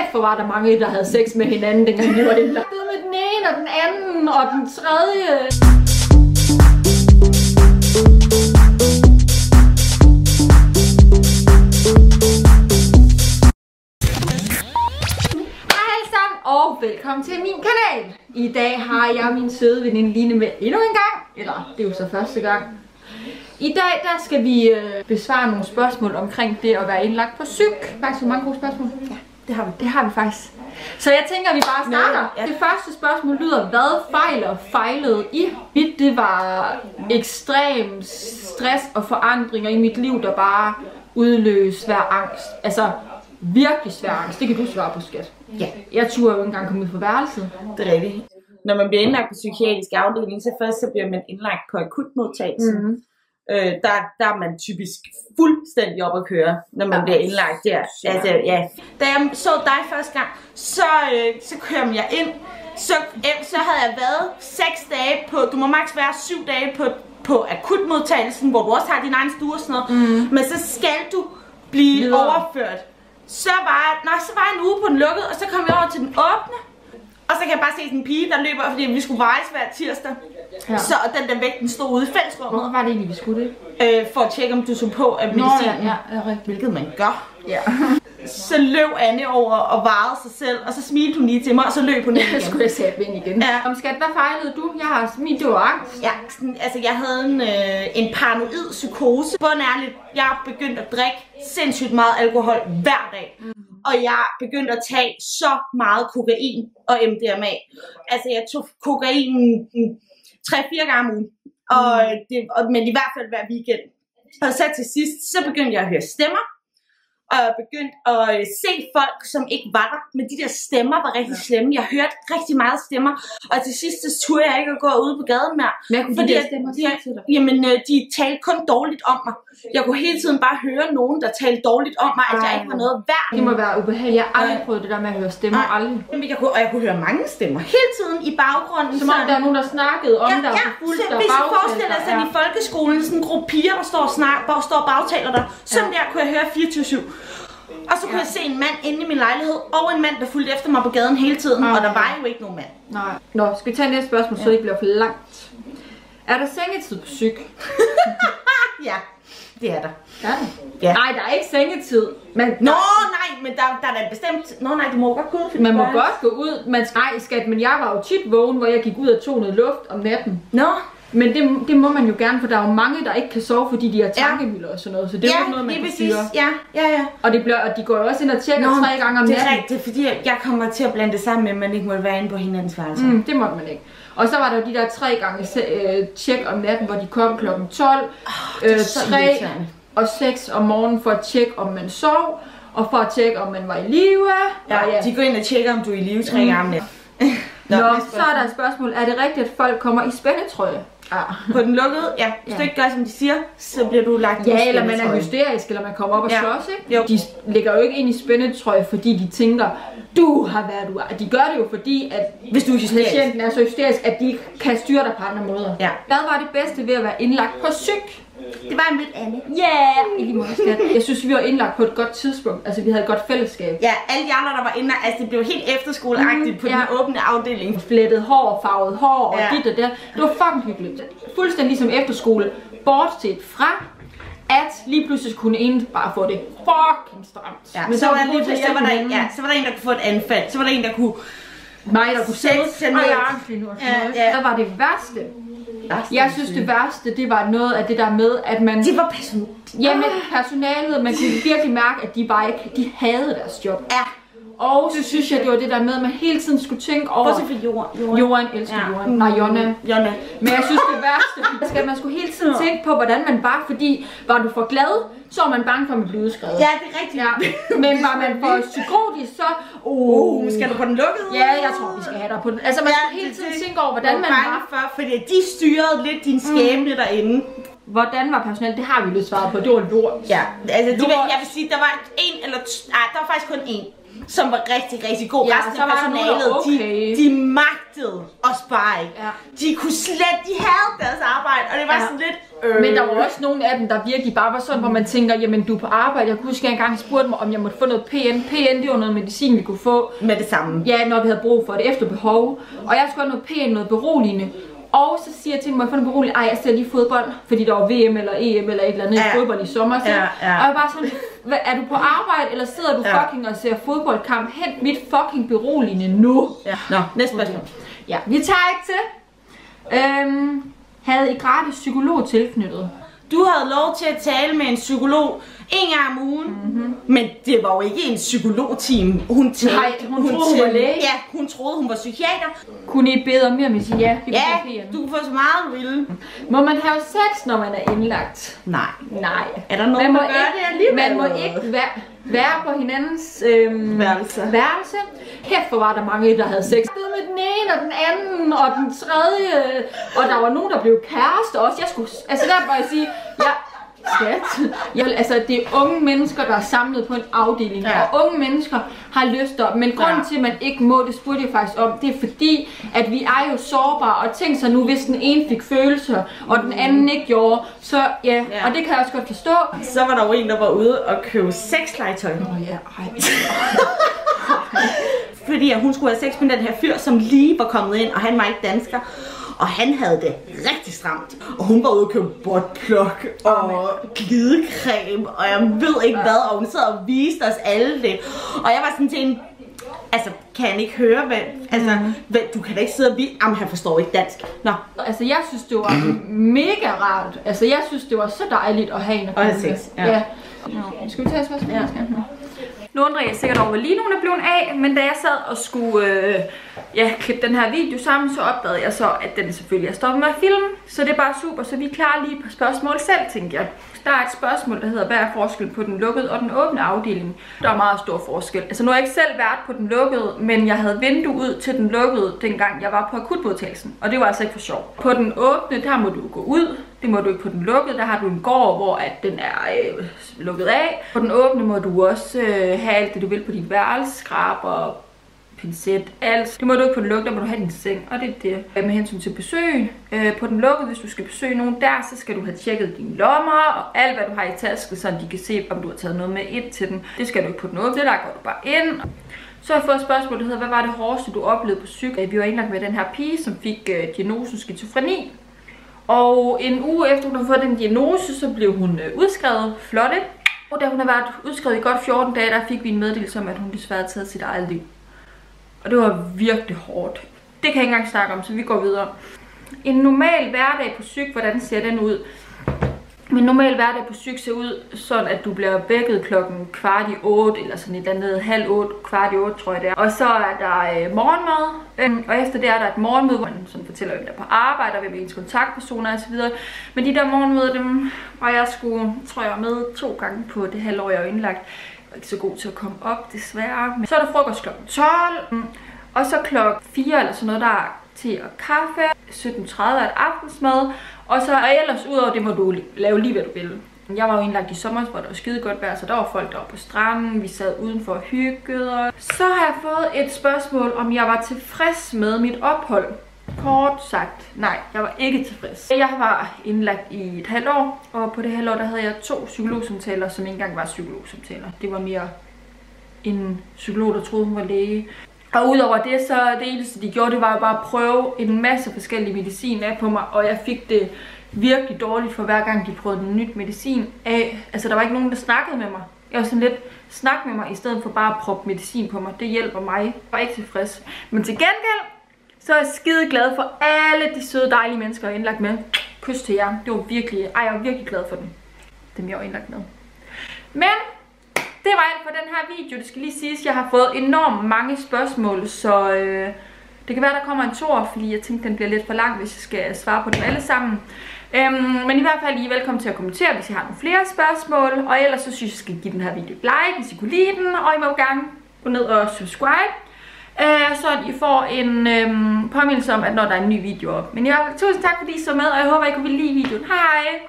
kæft, hvor var der mange, der havde sex med hinanden, dengang de var indlagt. Med den ene, og den anden, og den tredje. Hej alle sammen, og velkommen til min kanal. I dag har jeg min søde veninde Line med endnu en gang. Eller, det er jo så første gang. I dag der skal vi besvare nogle spørgsmål omkring det at være indlagt på psyk. Faktisk mange gode spørgsmål. Ja, det har vi faktisk. Så jeg tænker, at vi bare starter. Ja. Det første spørgsmål lyder, hvad fejlede I? Det var ekstrem stress og forandringer i mit liv, der bare udløste svær angst. Altså virkelig svær angst. Det kan du svare på, skat. Ja. Jeg turde jo ikke engang komme ud fra værelset. Det er rigtigt. Når man bliver indlagt på psykiatrisk afdeling, så først så bliver man indlagt på akutmodtagelsen. Der er man typisk fuldstændig op at køre, når man bliver indlagt der. Altså, ja. Da jeg så dig første gang, så kører jeg ind. Så havde jeg været 6 dage på, du må maks være 7 dage på akutmodtagelsen, hvor du også har din egen stue og sådan noget. Men så skal du blive overført. Så var jeg en uge på den lukkede, og så kom jeg over til den åbne. Og så kan jeg bare se sådan en pige, der løber, fordi vi skulle vejes hver tirsdag. Ja. Så den der vægt, den stod ude i fællesrummet. Hvorfor var det egentlig, vi skulle det? For at tjekke, om du så på af medicinen. Ja, rigtigt. Hvilket man gør. Ja. Så løb Anne over og varede sig selv, og så smilte hun lige til mig, og så løb hun ind igen. Så skulle jeg sætte ind igen. Ja. Om skat, hvad fejlede du? Jeg har smidt, det var angst. Ja, altså jeg havde en paranoid psykose. Bundærligt, jeg begyndte at drikke sindssygt meget alkohol hver dag. Og jeg begyndte at tage så meget kokain og MDMA. Altså jeg tog kokain 3-4 gange om ugen. Men i hvert fald hver weekend. Og så til sidst, så begyndte jeg at høre stemmer. Og jeg begyndte at se folk, som ikke var der. Men de der stemmer var rigtig slemme. Jeg hørte rigtig meget stemmer. Og til sidst, så turde jeg ikke at gå ud på gaden mere. Fordi de stemmer til dig? Jamen, de talte kun dårligt om mig. Jeg kunne hele tiden bare høre nogen, der talte dårligt om mig, at jeg ikke var noget værd. Det må være ubehageligt. Jeg har aldrig prøvet det der med at høre stemmer. Aldrig. Jeg kunne høre mange stemmer hele tiden i baggrunden. Som om der er nogen, der snakkede om dig. Ja, så hvis I forestiller sig i folkeskolen, sådan en gruppe piger, der står og bagtaler dig. Sådan der kunne jeg høre 24/7. Og så kunne jeg se en mand inde i min lejlighed, og en mand, der fulgte efter mig på gaden hele tiden, og der var jo ikke nogen mand. Nej. Nå, skal vi tage næste spørgsmål, så det ikke bliver for langt. Er der sengetid på psyk? Ja, det er der. Ja. Nej, der er ikke sengetid. Men men der er da bestemt. Nej, du må godt gå ud. Man må godt gå ud. Nej, skat, men jeg var jo tit vågen, hvor jeg gik ud og tog noget luft om natten. Men det må man jo gerne, for der er jo mange, der ikke kan sove, fordi de har tankemylder og sådan noget. Så det er jo ikke noget, man kan styre. Ja. Og de går jo også ind og tjekker 3 gange om natten. Det er rigtigt, fordi jeg kommer til at blande det sammen med, at man ikke må være inde på hinandens værelser. Det må man ikke. Og så var der jo de der 3 gange tjek om natten, hvor de kom kl. 12, 3 og 6 om morgenen for at tjekke, om man sov, og for at tjekke, om man var i live. Ja, de går ind og tjekker, om du er i live 3 gange om natten. Så er der et spørgsmål. Er det rigtigt, at folk kommer i spændetrøje? På den lukkede, ja. Hvis du ikke gør, som de siger, så bliver du lagt i eller man er hysterisk, eller man kommer op og slås, ikke? Jo. De lægger jo ikke ind i spændetrøje, fordi de tænker, du har været ude. De gør det jo, fordi at hvis du er patienten er så hysterisk, at de ikke kan styre dig på andre måder. Ja. Hvad var det bedste ved at være indlagt på psyk? Det var en lidt andet. I lige måde, skat. Jeg synes, vi var indlagt på et godt tidspunkt. Altså, vi havde et godt fællesskab. Ja, alle de andre, der var indlagt, altså det blev helt efterskoleagtigt på den åbne afdeling. Flettet hår, farvet hår og dit og der. Det var fucking hyggeligt. Fuldstændig ligesom efterskole. Bortset fra, at lige pludselig kunne en bare få det fucking stramt. Ja, men så var der en, der kunne få et anfald. Så var der en, der kunne... der kunne sætte Der var det værste. Jeg synes det værste, det var noget af det der med, at man... Det var personalet. Jamen, personalet, man kunne virkelig mærke, at de bare ikke... De havde deres job. Ja. Og så synes jeg, det var det der med, at man hele tiden skulle tænke over... Også for Jorden elsker Jorden. Nej, Jonna. Men jeg synes det værste, at man skulle hele tiden tænke på, hvordan man var, fordi var du for glad, så var man bange for, at man blev udskrevet. Ja, det er rigtigt. Ja. Men var man for psykotisk, så... skal du på den lukkede? Ja, jeg tror, vi skal have dig på den. Altså, man skulle hele tiden tænke over, hvordan man var. Fordi de styrede lidt din skæbne derinde. Hvordan var personalet? Det har vi lidt svaret på. Det var lort. Ja, altså jeg vil sige, der var der var faktisk kun én. som var rigtig, rigtig god. Ja, resten af personalet, de magtede os bare ikke. Ja. De kunne slet, de havde deres arbejde, og det var sådan lidt... Men der var også nogle af dem, der virkelig bare var sådan, hvor man tænker, jamen du er på arbejde. Jeg kunne huske, at jeg engang spurgte mig, om jeg måtte få noget PN. PN, det var noget medicin, vi kunne få. Med det samme. Ja, når vi havde brug for det, efter behov. Og jeg skulle have noget PN, noget beroligende. Og så siger jeg til mig, at få noget beroligende. Ej, jeg ser lige fodbold, fordi der var VM eller EM eller et eller andet fodbold i sommer. Så. Og jeg var bare sådan, er du på arbejde, eller sidder du fucking og ser fodboldkamp? Hent mit fucking beroligende nu. Ja. Nå, næste spørgsmål. Ja, vi tager ikke til. Havde I gratis psykolog tilknyttet? Du havde lov til at tale med en psykolog en gang om ugen, men det var jo ikke en psykologteam. Hun talte. Nej, hun troede, hun var læge. Ja, hun troede, hun var psykiater. Kunne I bede om mere med sige ja? Du kan få så meget, du ville. Må man have sex, når man er indlagt? Nej. Nej. Er der nogen, der gør det alligevel? Man må ikke være på hinandens værelse. Kæft, hvor var der mange, der havde sex med den ene og den anden og den tredje. Og der var nogen, der blev kærester også. Altså der må jeg sige, altså det er unge mennesker, der er samlet på en afdeling, og unge mennesker har lyst op, men grunden til, at man ikke må, det spurgte jeg faktisk om, det er fordi, at vi er jo sårbare, og tænk så nu, hvis den ene fik følelser, og den anden ikke gjorde, så og det kan jeg også godt forstå. Så var der jo en, der var ude og købe sexlegetøj. Fordi hun skulle have sex med den her fyr, som lige var kommet ind, og han var ikke dansker. Og han havde det rigtig stramt. Og hun var ude og købe buttplug og glidecreme, og jeg ved ikke hvad, og hun sad og viste os alle det. Og jeg var sådan til en, altså kan han ikke høre, hvad, du kan da ikke sidde og vise, han forstår ikke dansk. Nå. Altså jeg synes, det var mega rart. Altså jeg synes, det var så dejligt at have en og have sex. Ja. Skal vi tage et spørgsmål? Ja. Nu undrer jeg sikkert over, hvad lige nogen er blevet af, men da jeg sad og skulle klippe den her video sammen, så opdagede jeg så, at den selvfølgelig er stoppet med at filme. Så det er bare super, så vi klarer lige et par spørgsmål selv, tænker jeg. Der er et spørgsmål, der hedder, hvad er forskellen på den lukkede og den åbne afdeling? Der er meget stor forskel. Altså nu har jeg ikke selv været på den lukkede, men jeg havde vindue ud til den lukkede, dengang jeg var på akutmodtagelsen. Og det var altså ikke for sjov. På den åbne, der må du gå ud. Det må du ikke på den lukkede. Der har du en gård, hvor at den er lukket af. På den åbne må du også have alt det, du vil på dit værelse. Skraber, pincet, alt. Det må du ikke på den lukkede, der må du have din seng. Og det er det. Med hensyn til besøg. På den lukkede, hvis du skal besøge nogen der, så skal du have tjekket dine lommer og alt, hvad du har i tasken, så de kan se, om du har taget noget med ind til den. Det skal du ikke på den åbne, der går du bare ind. Så har jeg fået et spørgsmål, der hedder, hvad var det hårdeste, du oplevede på psyk? Vi var indlagt med den her pige, som fik diagnosen skizofreni. Og en uge efter hun havde fået den diagnose, så blev hun udskrevet. Flotte. Og da hun havde været udskrevet i godt 14 dage, der fik vi en meddelelse om, at hun desværre havde taget sit eget liv. Og det var virkelig hårdt. Det kan jeg ikke engang snakke om, så vi går videre. En normal hverdag på psyk, hvordan ser den ud? Min normal hverdag på psyk ser ud sådan, at du bliver vækket klokken 7:15 eller sådan et eller andet 7:30, 7:15 tror jeg det er. Og så er der morgenmad, og efter det er der et morgenmøde, hvor man sådan fortæller, hvem der er på arbejde, og hvem er ens kontaktpersoner osv. Men de der morgenmøder, dem var jeg tror jeg med 2 gange på det halvår, jeg var indlagt. Jeg var ikke så god til at komme op, desværre. Men så er der frokost klokken 12, og så klokken 4 eller sådan noget, der er te og kaffe. 17:30 er et aftensmad. Og så ellers udover det må du lave lige hvad du vil. Jeg var jo indlagt i sommer, hvor der var skide godt vejr, så der var folk der var på stranden, vi sad udenfor og hyggede. Så har jeg fået et spørgsmål, om jeg var tilfreds med mit ophold. Kort sagt, nej, jeg var ikke tilfreds. Jeg var indlagt i et halvt år, og på det halvt år der havde jeg 2 psykologsamtaler, som ikke engang var psykologsamtaler. Det var mere en psykolog, der troede hun var læge. Og udover det, så det eneste de gjorde, det var jo bare at prøve en masse forskellige medicin af på mig, og jeg fik det virkelig dårligt for hver gang de prøvede en nyt medicin af. Altså der var ikke nogen, der snakkede med mig. Jeg var sådan lidt, snak med mig, i stedet for bare at proppe medicin på mig. Det hjælper mig. Jeg var ikke tilfreds. Men til gengæld, så er jeg skide glad for alle de søde, dejlige mennesker, jeg er indlagt med. Kys til jer. Det var virkelig, jeg var virkelig glad for dem jeg var indlagt med. Men det var alt for den her video. Det skal lige siges, jeg har fået enormt mange spørgsmål, så det kan være, der kommer en toer, fordi jeg tænkte, den bliver lidt for lang, hvis jeg skal svare på dem alle sammen. Men i hvert fald, I er velkommen til at kommentere, hvis I har nogle flere spørgsmål. Og ellers så synes jeg, skal give den her video et like, hvis I kunne lide den. Og I må gerne gå ned og subscribe, så I får en påmindelse om, at når der er en ny video op. Men i hvert fald, tusind tak fordi I så med, og jeg håber, I kunne lide videoen. Hej!